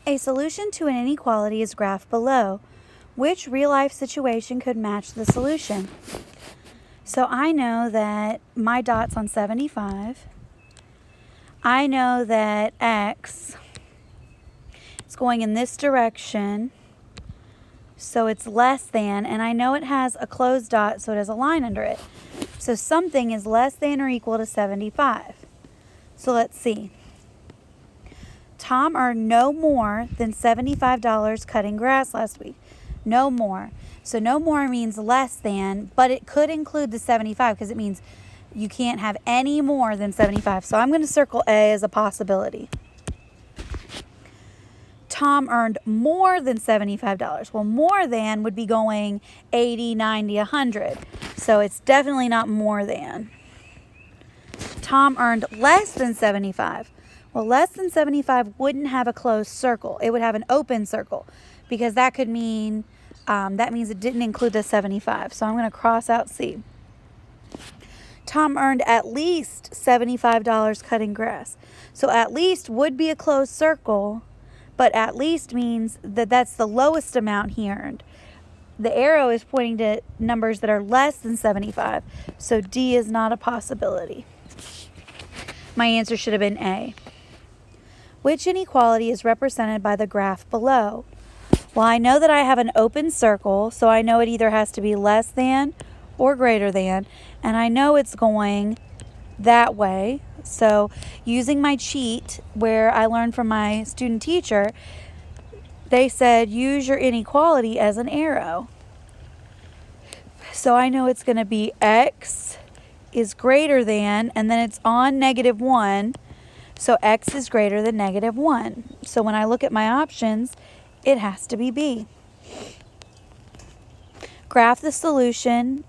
A solution to an inequality is graphed below. Which real-life situation could match the solution? So I know that my dot's on 75. I know that x is going in this direction, so it's less than, and I know it has a closed dot, so it has a line under it. So something is less than or equal to 75. So let's see. Tom earned no more than $75 cutting grass last week. No more. So no more means less than, but it could include the 75 because it means you can't have any more than 75. So I'm going to circle A as a possibility. Tom earned more than $75. Well, more than would be going 80, 90, 100. So it's definitely not more than. Tom earned less than 75. Well, less than 75 wouldn't have a closed circle. It would have an open circle because that could mean, that means it didn't include the 75. So I'm going to cross out C. Tom earned at least $75 cutting grass. So at least would be a closed circle, but at least means that that's the lowest amount he earned. The arrow is pointing to numbers that are less than 75. So D is not a possibility. My answer should have been A. Which inequality is represented by the graph below? Well, I know that I have an open circle, so I know it either has to be less than or greater than, and I know it's going that way. So using my cheat, where I learned from my student teacher, they said use your inequality as an arrow. So I know it's going to be x is greater than, and then it's on -1. So x is greater than -1. So when I look at my options, it has to be B. Graph the solution.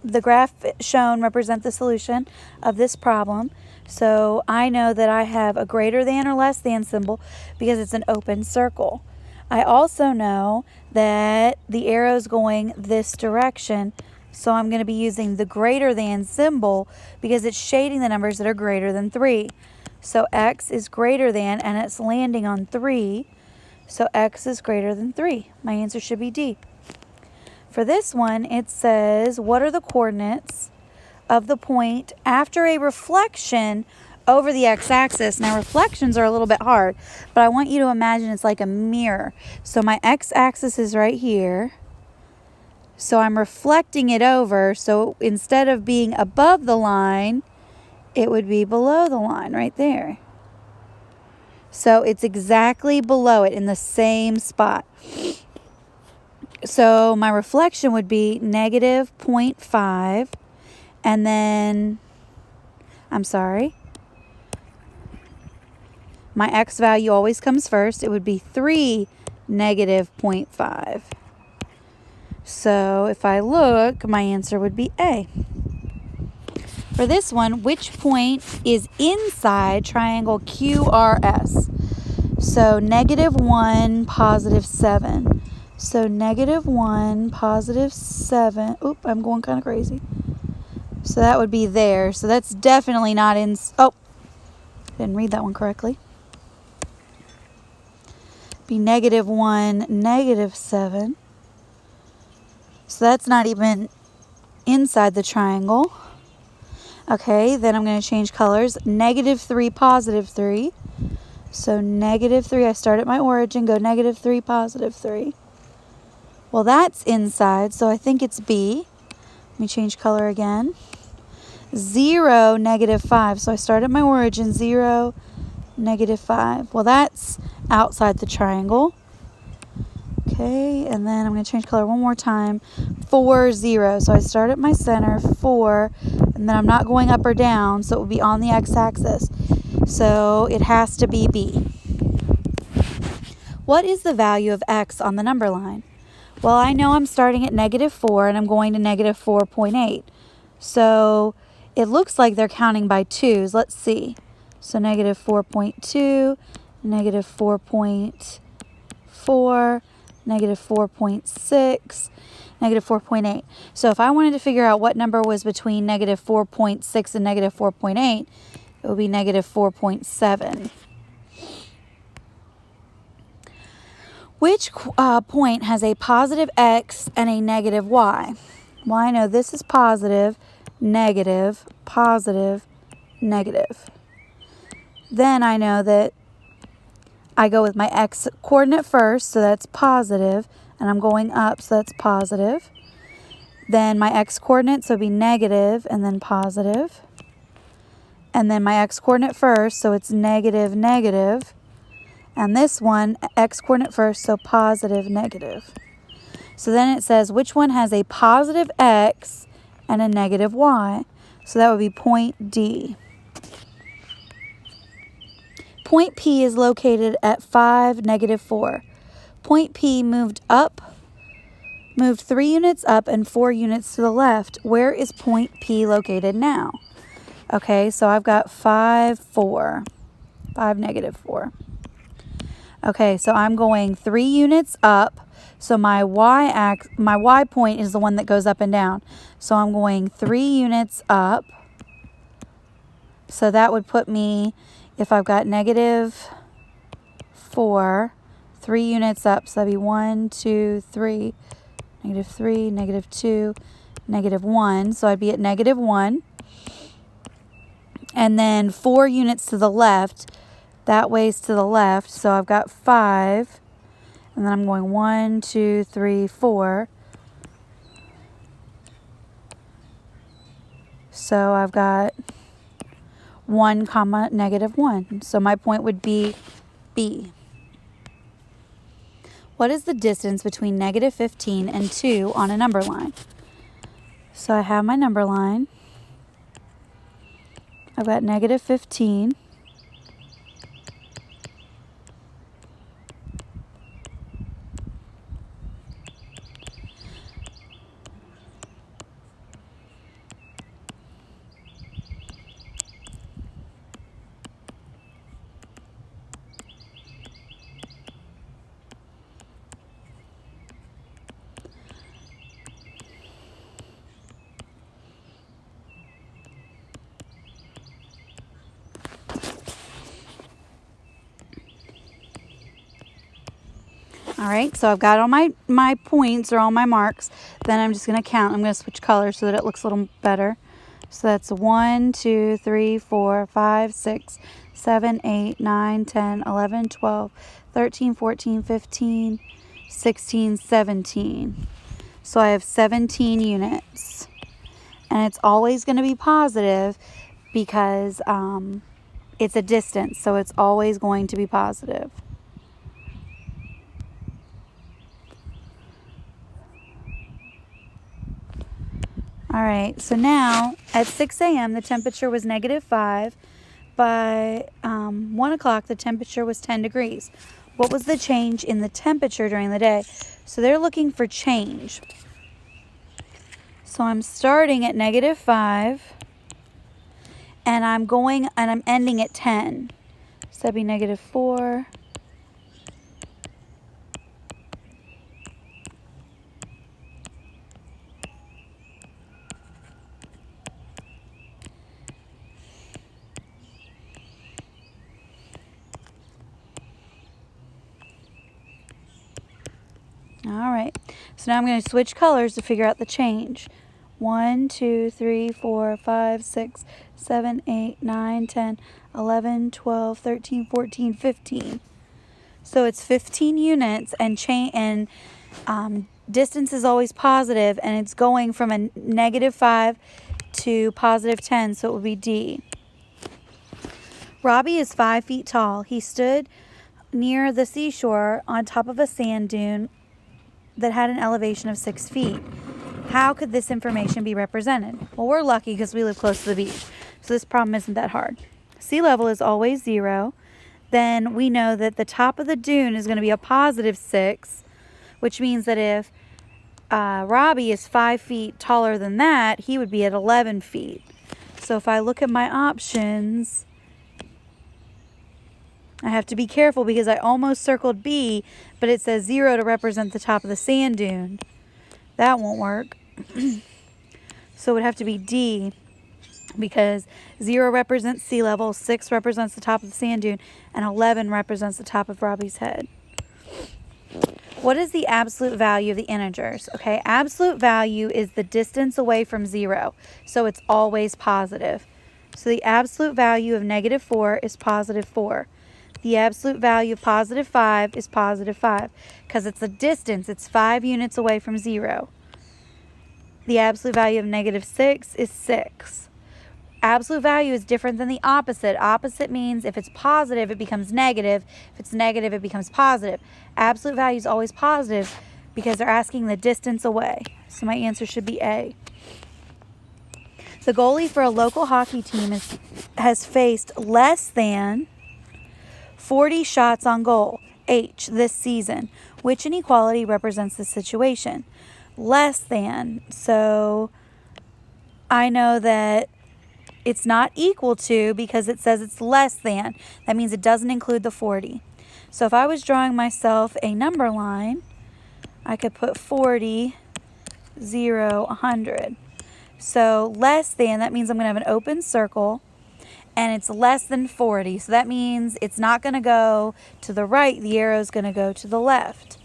The graph shown represents the solution of this problem. So I know that I have a greater than or less than symbol because it's an open circle. I also know that the arrow is going this direction. So I'm going to be using the greater than symbol because it's shading the numbers that are greater than 3. So x is greater than, and it's landing on 3. So x is greater than 3. My answer should be D. For this one, it says, what are the coordinates of the point after a reflection over the x-axis? Now, reflections are a little bit hard, but I want you to imagine it's like a mirror. So my x-axis is right here. So I'm reflecting it over. So instead of being above the line, it would be below the line right there. So it's exactly below it in the same spot. So my reflection would be -0.5, and then, my x value always comes first. It would be 3 -0.5. So if I look, my answer would be A. For this one, which point is inside triangle QRS? So -1, +7. So -1, +7. Oop, I'm going kind of crazy. So that would be there. So that's definitely not in. Oh, didn't read that one correctly. Be -1, -7. So that's not even inside the triangle. Okay, then I'm going to change colors. -3, +3. So -3, I start at my origin, go -3, +3. Well, that's inside, so I think it's B. Let me change color again. 0, -5. So I start at my origin, 0, -5. Well, that's outside the triangle. Okay, and then I'm going to change color one more time. 4, 0. So I start at my center, 4, and then I'm not going up or down, so it will be on the x-axis. So it has to be B. What is the value of x on the number line? Well, I know I'm starting at -4 and I'm going to -4.8. So it looks like they're counting by 2s. Let's see. So -4.2, -4.4, -4.6, -4.8. So if I wanted to figure out what number was between -4.6 and -4.8, it would be -4.7. Which point has a positive x and a negative y? Well, I know this is positive, negative, positive, negative. Then I know that I go with my x coordinate first, so that's positive, and I'm going up, so that's positive. Then my x coordinate, so it'd be negative and then positive. And then my x coordinate first, so it's negative, negative. And this one, x coordinate first, so positive, negative. So then it says which one has a positive x and a negative y. So that would be point D. Point P is located at 5, -4. Point P moved 3 units up and 4 units to the left. Where is point P located now? Okay, so I've got 5, 4. 5, -4. Okay, so I'm going 3 units up. So my y point is the one that goes up and down. So I'm going 3 units up. So that would put me, if I've got -4, 3 units up. So that'd be 1, 2, 3, -3, -2, -1. So I'd be at -1. And then 4 units to the left. That way's to the left. So I've got 5. And then I'm going 1, 2, 3, 4. So I've got 1, -1. So my point would be B. What is the distance between -15 and 2 on a number line? So I have my number line. I've got -15. All right, so I've got all my points or all my marks. Then I'm just going to count. I'm going to switch colors so that it looks a little better. So that's 1, 2, 3, 4, 5, 6, 7, 8, 9, 10, 11, 12, 13, 14, 15, 16, 17. So I have 17 units. And it's always going to be positive because it's a distance. So it's always going to be positive. All right, so now at 6 a.m. the temperature was -5. By 1 o'clock the temperature was 10 degrees. What was the change in the temperature during the day? So they're looking for change. So I'm starting at -5 and I'm ending at 10. So that'd be -4. All right, so now I'm going to switch colors to figure out the change. 1, 2, 3, 4, 5, 6, 7, 8, 9, 10, 11, 12, 13, 14, 15. So it's 15 units and distance is always positive and it's going from a -5 to +10, so it would be D. Robbie is 5 feet tall. He stood near the seashore on top of a sand dune that had an elevation of 6 feet. How could this information be represented? Well, we're lucky because we live close to the beach, so this problem isn't that hard. Sea level is always 0. Then we know that the top of the dune is going to be a +6, which means that if Robbie is 5 feet taller than that, he would be at 11 feet. So if I look at my options, I have to be careful because I almost circled B, but it says 0 to represent the top of the sand dune. That won't work. So it would have to be D because 0 represents sea level, 6 represents the top of the sand dune, and 11 represents the top of Robbie's head. What is the absolute value of the integers? Okay, absolute value is the distance away from 0, so it's always positive. So the absolute value of -4 is +4. The absolute value of +5 is +5 because it's a distance. It's 5 units away from 0. The absolute value of -6 is 6. Absolute value is different than the opposite. Opposite means if it's positive, it becomes negative. If it's negative, it becomes positive. Absolute value is always positive because they're asking the distance away. So my answer should be A. The goalie for a local hockey team has faced less than 40 shots on goal, H, this season. Which inequality represents the situation? Less than. So I know that it's not equal to because it says it's less than. That means it doesn't include the 40. So if I was drawing myself a number line, I could put 40, 0, 100. So less than, that means I'm going to have an open circle, and it's less than 40. So that means it's not going to go to the right. The arrow is going to go to the left.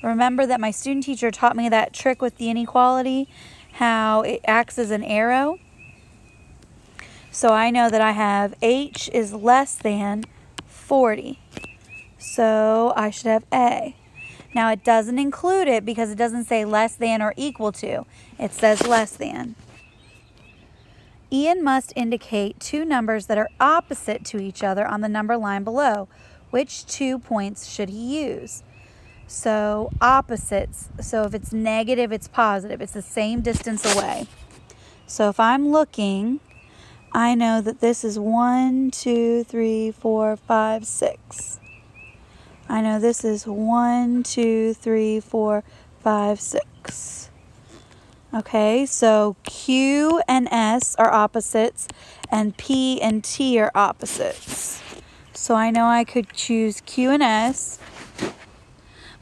Remember that my student teacher taught me that trick with the inequality, how it acts as an arrow. So I know that I have H is less than 40. So I should have A. Now it doesn't include it because it doesn't say less than or equal to. It says less than. Ian must indicate two numbers that are opposite to each other on the number line below. Which 2 points should he use? So opposites. So if it's negative, it's positive. It's the same distance away. So if I'm looking, I know that this is 1, 2, 3, 4, 5, 6. I know this is 1, 2, 3, 4, 5, 6. Okay, so Q and S are opposites, and P and T are opposites. So I know I could choose Q and S,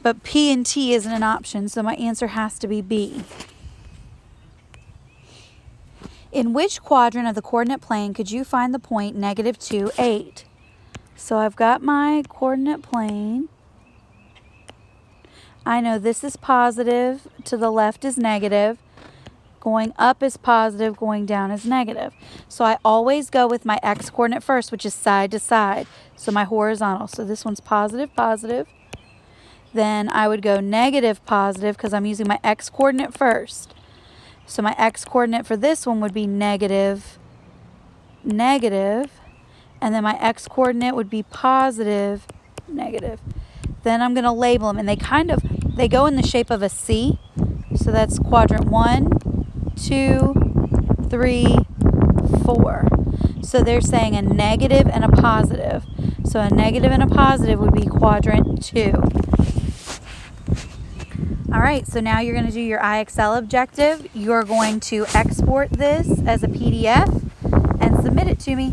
but P and T isn't an option, so my answer has to be B. In which quadrant of the coordinate plane could you find the point -2, 8? So I've got my coordinate plane. I know this is positive, to the left is negative, going up is positive, going down is negative. So I always go with my x coordinate first, which is side to side. So my horizontal. So this one's positive, positive. Then I would go negative, positive, because I'm using my x coordinate first. So my x coordinate for this one would be negative, negative. And then my x coordinate would be positive, negative. Then I'm going to label them, and they go in the shape of a C. So that's quadrant 1, 2, 3, 4. So they're saying a negative and a positive. So a negative and a positive would be quadrant 2. All right, so now you're going to do your IXL objective. You're going to export this as a PDF and submit it to me.